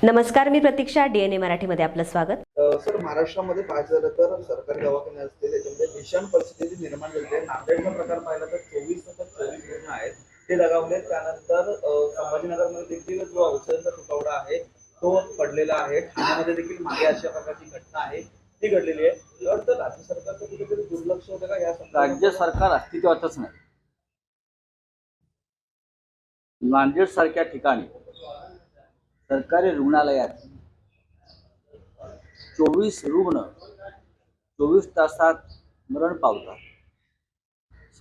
नमस्कार, मी प्रतीक्षा. DNA मराठीमध्ये आपलं स्वागत. सर, महाराष्ट्रामध्ये पाहायचं झालं तर सरकारी दवाखाने असते त्याच्यामध्ये भीषण परिस्थिती निर्माण झाली आहे. नांदेडचा प्रकार पाहिला तर 24 रुग्ण आहेत ते दगावले. त्यानंतर संभाजीनगरमध्ये देखील जो औषधांचा तुटवडा आहे तो पडलेला आहे. ठाण्यामध्ये देखील मागे अशा प्रकारची घटना आहे ती घडलेली आहे. तर राज्य सरकारचं कुठेतरी दुर्लक्ष होतं का या संदर्भात? राज्य सरकार अस्तित्वातच नाही. नांदेड सारख्या ठिकाणी सरकारी रुग्णालयात 24 रुग्ण 24 तासात मरण पावतात.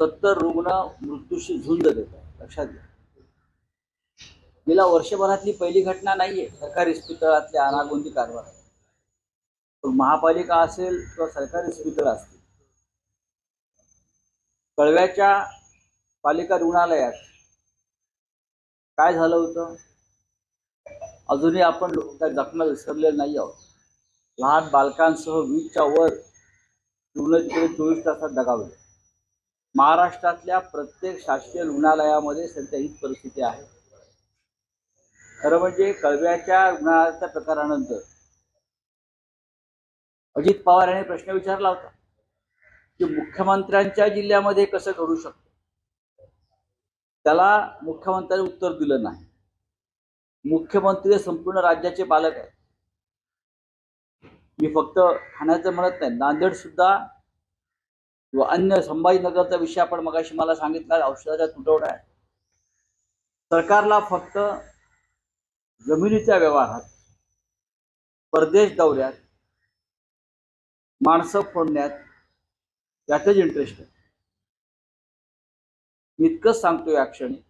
70 रुग्ण मृत्यूशी झुंज देतात. लक्षात घ्या, गेल्या वर्षभरातली पहिली घटना नाहीये सरकारी इस्पितळातल्या अनागोंदी कारभार. महापालिका असेल किंवा सरकारी इस्पितळ असतील, कळव्याच्या पालिका रुग्णालयात काय झालं होतं अजूनही आपण त्या जखमा विसरलेले नाही आहोत. लहान बालकांसह 20च्या वर रुग्ण तिकडे 24 तासात दगावले. महाराष्ट्रातल्या प्रत्येक शासकीय रुग्णालयामध्ये सध्या हीच परिस्थिती आहे. खरं म्हणजे कळव्याच्या रुग्णालयाच्या प्रकारानंतर अजित पवार यांनी प्रश्न विचारला होता की मुख्यमंत्र्यांच्या जिल्ह्यामध्ये कसं घडू शकतं. त्याला मुख्यमंत्र्यांनी उत्तर दिलं नाही. मुख्यमंत्री संपूर्ण राज्याचे पालक आहेत. मी फक्त ठाण्याचं म्हणत नाही, नांदेड सुद्धा किंवा अन्य संभाजीनगरचा विषय आपण मगाशी मला सांगितला, औषधाचा तुटवडा आहे. सरकारला फक्त जमिनीच्या व्यवहारात, परदेश दौऱ्यात, माणसं फोडण्यात यातच इंटरेस्ट आहे. मी इतकंच सांगतो या क्षणी,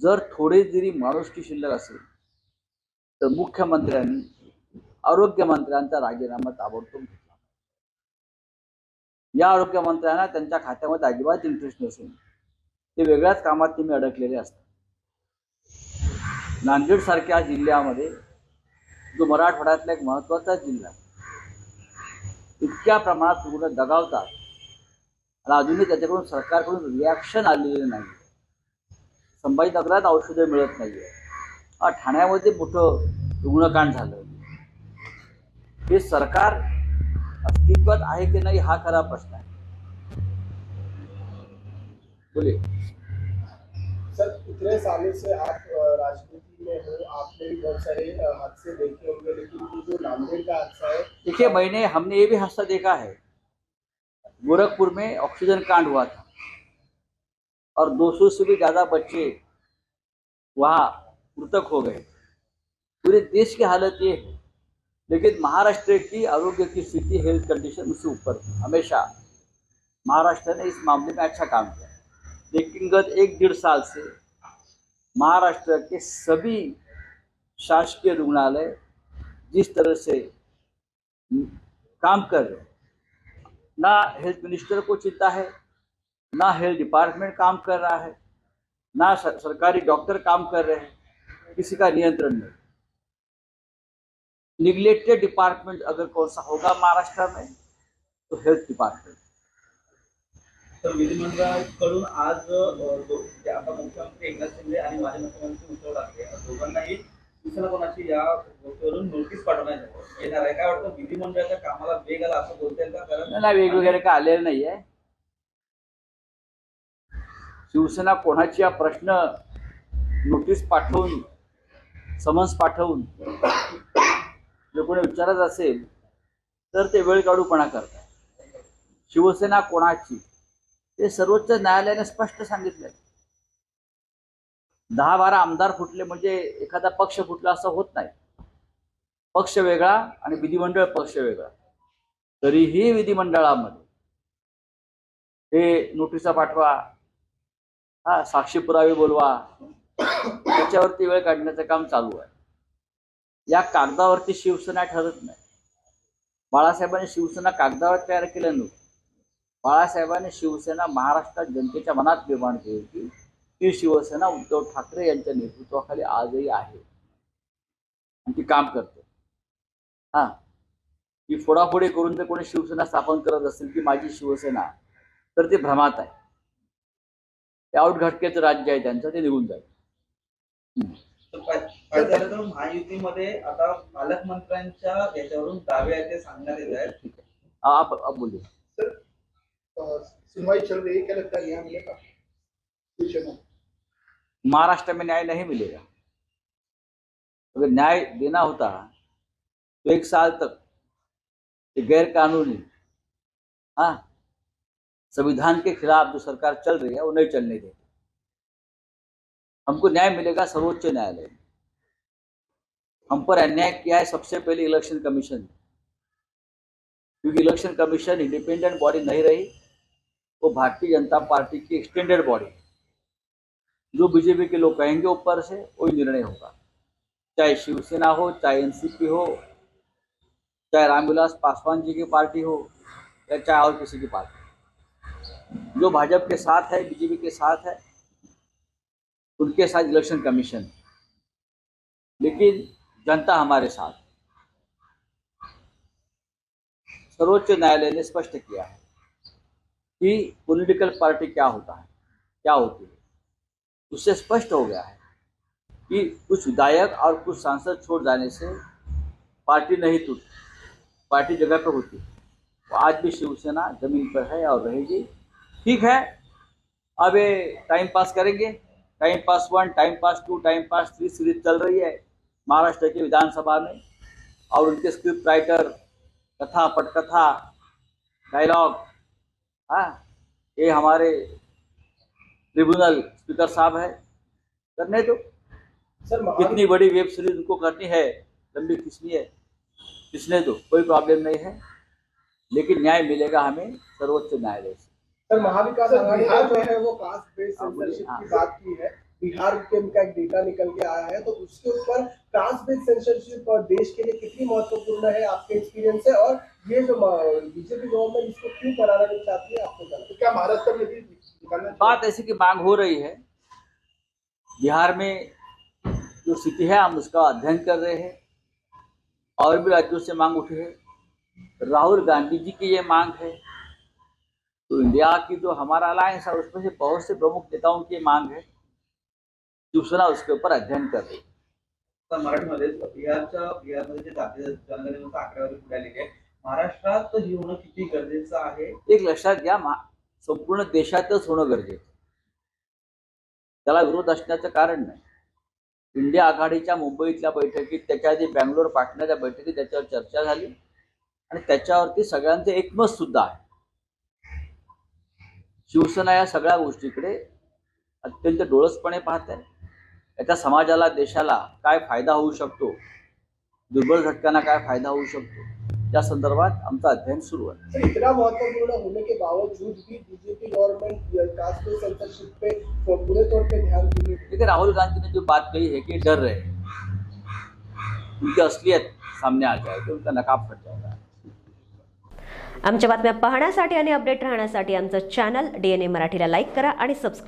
जर थोडे जरी माणुसकी शिल्लक असेल तर मुख्यमंत्र्यांनी आरोग्यमंत्र्यांचा राजीनामा ताबडतोब घेतला. या आरोग्यमंत्र्यांना त्यांच्या खात्यामध्ये अजिबात इंटरेस्ट नसून ते वेगळ्याच कामात तुम्ही अडकलेले असतात. नांदेड सारख्या जिल्ह्यामध्ये जो मराठवाड्यातला एक महत्वाचा जिल्हा आहे, इतक्या प्रमाणात रुग्ण दगावतात आणि अजूनही त्याच्याकडून सरकारकडून रिॲक्शन आलेलं नाही. संभाजीनगरात औषधं मिळत नाहीये. ठाण्यामध्ये मोठं रुग्णकांड झालं. हे सरकार अस्तित्वात आहे की नाही हा खरा प्रश्न आहे. बोलिए सर, इतने सालों से आप राजनीति में हो, आपने भी बहुत सारे हादसे देखे होंगे, लेकिन ये जो नांदेड़ का हादसा है, देखिए, हमने ये भी हादसा देखा है. गोरखपुर में ऑक्सीजन कांड हुआ था और 200 से भी ज्यादा बच्चे वहाँ मृतक हो गए. पूरे देश की हालत ये है, लेकिन महाराष्ट्र की आरोग्य की स्थिति, हेल्थ कंडीशन उससे ऊपर हमेशा महाराष्ट्र ने इस मामले में अच्छा काम किया. लेकिन गत 1-1.5 साल से महाराष्ट्र के सभी शासकीय रुग्णालय जिस तरह से काम कर रहे हैं, ना हेल्थ मिनिस्टर को चिंता है, ना हेल्थ डिपार्टमेंट काम कर रहा है, ना सरकारी डॉक्टर काम कर रहे हैं, किसी का नियंत्रण नहीं. निग्लेक्टेड डिपार्टमेंट अगर कौन सा होगा महाराष्ट्र में तो हेल्थ डिपार्टमेंट. तर विधिमंडळाकडून आज आता मुख्यमंत्री एकनाथ शिंदे आणि माजी मुख्यमंत्री उद्धव ठाकरे दोघांनाही शिवसेना कोणाची या गोष्टीवरून नोटीस पाठवण्यात येणार आहे. काय वाटतं, विधिमंडळाच्या कामाला वेग आला असं बोलता येईल का? कारण वेग वगैरे काय आलेलं नाहीये. शिवसेना कोणाची हा प्रश्न नोटीस पाठवून, समन्स पाठवून जर कोणी विचारत असेल तर ते वेळ काढूपणा करतात. शिवसेना कोणाची ते सर्वोच्च न्यायालयाने स्पष्ट सांगितलंय. 10-12 आमदार फुटले म्हणजे एखादा पक्ष फुटला असं होत नाही. पक्ष वेगळा आणि विधिमंडळ पक्ष वेगळा. तरीही विधिमंडळामध्ये हे नोटिसा पाठवा, साक्षी पुरावे बोलवा, त्याच्यावरती वेळ काढण्याचं काम चालू आहे. या कागदावरती शिवसेना ठरत नाही. बाळासाहेबांनी शिवसेना कागदावर तयार केलं नव्हतं. बाळासाहेबांनी शिवसेना महाराष्ट्रात जनतेच्या मनात निर्माण केली होती. ती शिवसेना उद्धव ठाकरे यांच्या नेतृत्वाखाली आजही आहे आणि ती काम करते. ही फोडाफोडी करून जर कोणी शिवसेना स्थापन करत असेल की माझी शिवसेना, तर ते भ्रमात आहे. ते आउटघटकेचं राज्य आहे त्यांचं, ते निघून जाईल. पाहिजे झालं तर महायुतीमध्ये आता पालकमंत्र्यांच्या याच्यावरून दावे आहेत ते सांगण्यात येत आहेत. ठीक है, आप बोलिए। सर सुनवाई चल रही है, क्या लगता है न्याय मिलेगा विषय में? महाराष्ट्र में न्याय नहीं मिलेगा। अगर न्याय देना होता तो 1 साल तक ये गैर कानूनी, हाँ, संविधान के खिलाफ जो सरकार चल रही है वो नहीं चलने देती। हमको न्याय मिलेगा सर्वोच्च न्यायालय में। हम पर अन्याय किया है सबसे पहले इलेक्शन कमीशन ने, क्योंकि इलेक्शन कमीशन इंडिपेंडेंट बॉडी नहीं रही, वो भारतीय जनता पार्टी की एक्सटेंडेड बॉडी। जो बीजेपी के लोग कहेंगे ऊपर से वही निर्णय होगा, चाहे शिवसेना हो, चाहे एनसीपी हो, चाहे रामविलास पासवान जी की पार्टी हो, या चाहे और किसी की पार्टी। जो भाजपा के साथ है, बीजेपी के साथ है, उनके साथ इलेक्शन कमीशन, लेकिन जनता हमारे साथ। सर्वोच्च न्यायालय ने स्पष्ट किया है कि पॉलिटिकल पार्टी क्या होता है, क्या होती है। उससे स्पष्ट हो गया है कि कुछ विधायक और कुछ सांसद छोड़ जाने से पार्टी नहीं टूटती, पार्टी जगह पर होती है। तो आज भी शिवसेना जमीन पर है और रहेगी। ठीक है, अब ये टाइम पास करेंगे, time pass 1, time pass 2, time pass 3 series चल रही है महाराष्ट्र की विधानसभा में, और उनके स्क्रिप्ट राइटर, कथा पटकथा, डायलॉग, हाँ, ये हमारे ट्रिब्यूनल स्पीकर साहब है, करने दो। सर कितनी बड़ी वेब सीरीज उनको करनी है, लंबी खींचनी है, खींचने दो, कोई प्रॉब्लम नहीं है, लेकिन न्याय मिलेगा हमें सर्वोच्च न्यायालय से। सर महाविकास आघाड़ी का जो है वो कास्ट बेस्ड सेंसरशिप की बात की है। बिहार के उनका एक डेटा निकल के आया है, तो उसके ऊपर कास्ट बेस्ड सेंसरशिप देश के लिए कितनी महत्वपूर्ण है आपके एक्सपीरियंस से, और ये जो बीजेपी गवर्नमेंट इसको क्यों कराना नहीं चाहती है आपको क्या लगता है? क्या महाराष्ट्र में भी निकालना चाहिए? बात ऐसी की मांग हो रही है। बिहार में जो स्थिति है हम उसका अध्ययन कर रहे हैं, और भी राज्यों से मांग उठी है। राहुल गांधी जी की ये मांग है, तो इंडिया की जो हमारा अलायंस है उसमें से बहुत से प्रमुख नेताओं की मांग है। शिवसेना उसके ऊपर अध्ययन कर रही है। तर मराठीमध्ये बिहारमध्ये जे जातीय जनगणनेनुसार आकडेवारी पुढे आलेली आहे, महाराष्ट्रात ही होणं किती गरजेचं आहे? एक लक्षात घ्या, संपूर्ण देशातच होणं गरजेचं, त्याला विरोध असण्याचं कारण नाही। इंडिया आघाडीच्या मुंबईतल्या बैठकीत, त्याच्या आधी बँगलोर पाटण्याच्या बैठकीत त्याच्यावर चर्चा झाली, आणि त्याच्यावरती सगळ्यांचं एकमत सुद्धा आहे। शिवसेना या सगळ्या गोष्टीकडे अत्यंत डोळसपणे पाहत आहे। याचा समाजाला, देशाला काय फायदा होऊ शकतो, दुर्बल घटकांना काय फायदा होऊ शकतो, या संदर्भात आमचं अध्ययन सुरू आहे। सर इतना महत्वपूर्ण होने के बावजूद भी BJP government caste based censorship पे पूरे तौर पे ध्यान क्यों नहीं? देखिए, राहुल गांधी ने जो बात कही है कि डर रहे हैं, उनकी असलियत सामने आ जाएगी, उनका नकाब फट जाएगा। आमच्या बातम्या पाहण्यासाठी आणि अपडेट राहण्यासाठी आमचं चॅनल DNA मराठीला लाईक करा आणि सबस्क्राईब